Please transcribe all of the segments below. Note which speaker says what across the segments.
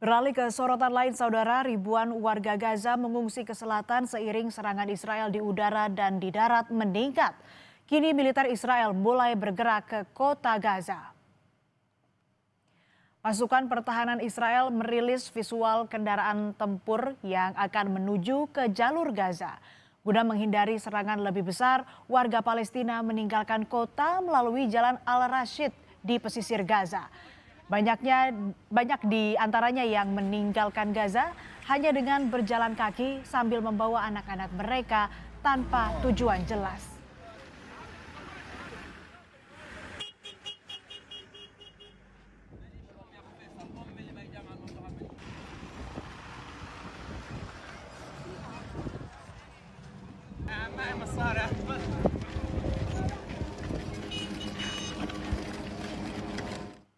Speaker 1: Beralih ke sorotan lain, saudara, ribuan warga Gaza mengungsi ke selatan seiring serangan Israel di udara dan di darat meningkat. Kini militer Israel mulai bergerak ke kota Gaza. Pasukan pertahanan Israel merilis visual kendaraan tempur yang akan menuju ke jalur Gaza. Guna menghindari serangan lebih besar, warga Palestina meninggalkan kota melalui jalan Al-Rashid di pesisir Gaza. Banyak di antaranya yang meninggalkan Gaza hanya dengan berjalan kaki sambil membawa anak-anak mereka tanpa tujuan jelas.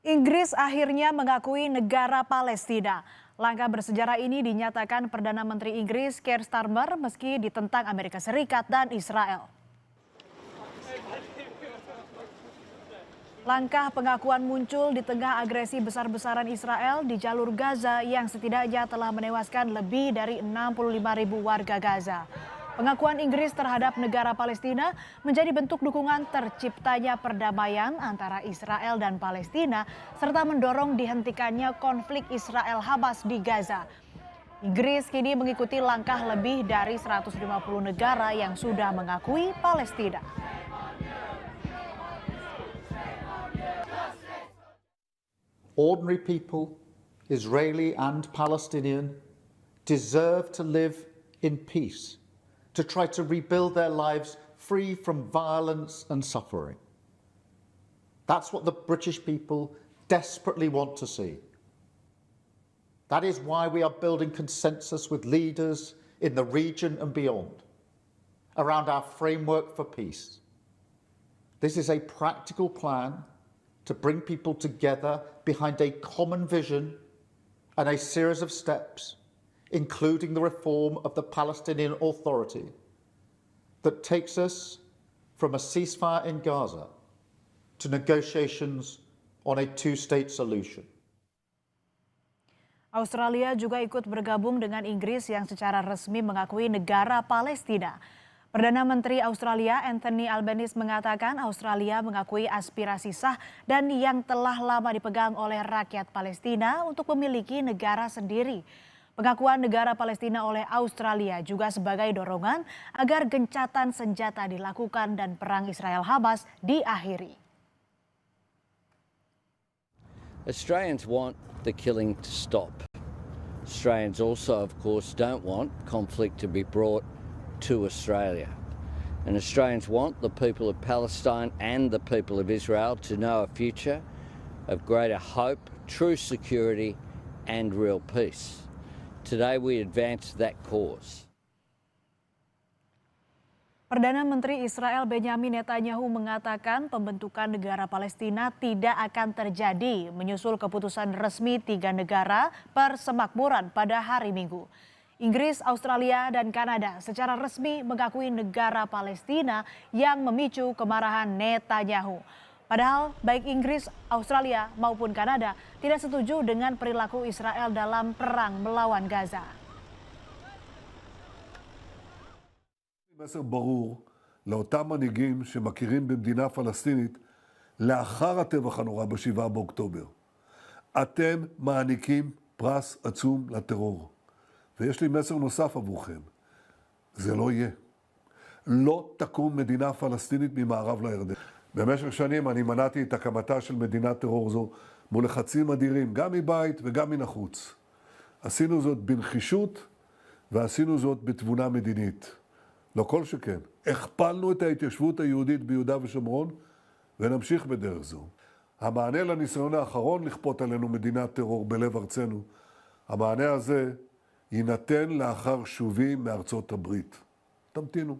Speaker 1: Inggris akhirnya mengakui negara Palestina. Langkah bersejarah ini dinyatakan Perdana Menteri Inggris Keir Starmer meski ditentang Amerika Serikat dan Israel. Langkah pengakuan muncul di tengah agresi besar-besaran Israel di jalur Gaza yang setidaknya telah menewaskan lebih dari 65.000 warga Gaza. Pengakuan Inggris terhadap negara Palestina menjadi bentuk dukungan terciptanya perdamaian antara Israel dan Palestina serta mendorong dihentikannya konflik Israel-Hamas di Gaza. Inggris kini mengikuti langkah lebih dari 150 negara yang sudah mengakui Palestina.
Speaker 2: Ordinary people, Israeli and Palestinian, deserve to live in peace, to try to rebuild their lives free from violence and suffering. That's what the British people desperately want to see. That is why we are building consensus with leaders in the region and beyond around our framework for peace. This is a practical plan to bring people together behind a common vision and a series of steps, including the reform of the Palestinian Authority, that takes us from a ceasefire in Gaza to negotiations on a two-state solution.
Speaker 1: Australia juga ikut bergabung dengan Inggris yang secara resmi mengakui negara Palestina. Perdana Menteri Australia Anthony Albanese mengatakan Australia mengakui aspirasi sah dan yang telah lama dipegang oleh rakyat Palestina untuk memiliki negara sendiri. Pengakuan negara Palestina oleh Australia juga sebagai dorongan agar gencatan senjata dilakukan dan perang Israel-Hamas diakhiri.
Speaker 3: Australians want the killing to stop. Australians also, of course, don't want conflict to be brought to Australia. And Australians want the people of Palestine and the people of Israel to know a future of greater hope, true security and real peace. Today we advance that cause.
Speaker 1: Perdana Menteri Israel Benjamin Netanyahu mengatakan pembentukan negara Palestina tidak akan terjadi menyusul keputusan resmi 3 negara persemakmuran pada hari Minggu. Inggris, Australia, dan Kanada secara resmi mengakui negara Palestina yang memicu kemarahan Netanyahu. Padahal baik Inggris, Australia maupun Kanada tidak setuju dengan perilaku Israel dalam perang melawan Gaza.
Speaker 4: מסר ברור לאותם מנהיגים שמכירים במדינה פלסטינית לאחר הטבח הנורא ב7 באוקטובר. אתם מעניקים פרס עצום לטרור. ויש לי מסר נוסף עבורכם. זה לא יהיה. לא תקום מדינה פלסטינית ממערב לירדן. במשך שנים אני מנעתי את הקמתה של מדינת טרור זו מול לחצים אדירים, גם מבית וגם מן החוץ. עשינו זאת בנחישות ועשינו זאת בתבונה מדינית. לא כל שכן. הכפלנו את ההתיישבות היהודית ביהודה ושומרון ונמשיך בדרך זו. המענה לניסיון האחרון לכפות עלינו מדינת טרור בלב ארצנו, המענה הזה יינתן לאחר שובי מארצות הברית. תמתינו.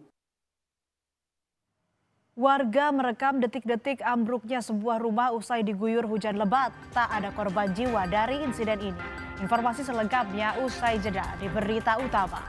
Speaker 1: Warga merekam detik-detik ambruknya sebuah rumah usai diguyur hujan lebat. Tak ada korban jiwa dari insiden ini. Informasi selengkapnya usai jeda di Berita Utama.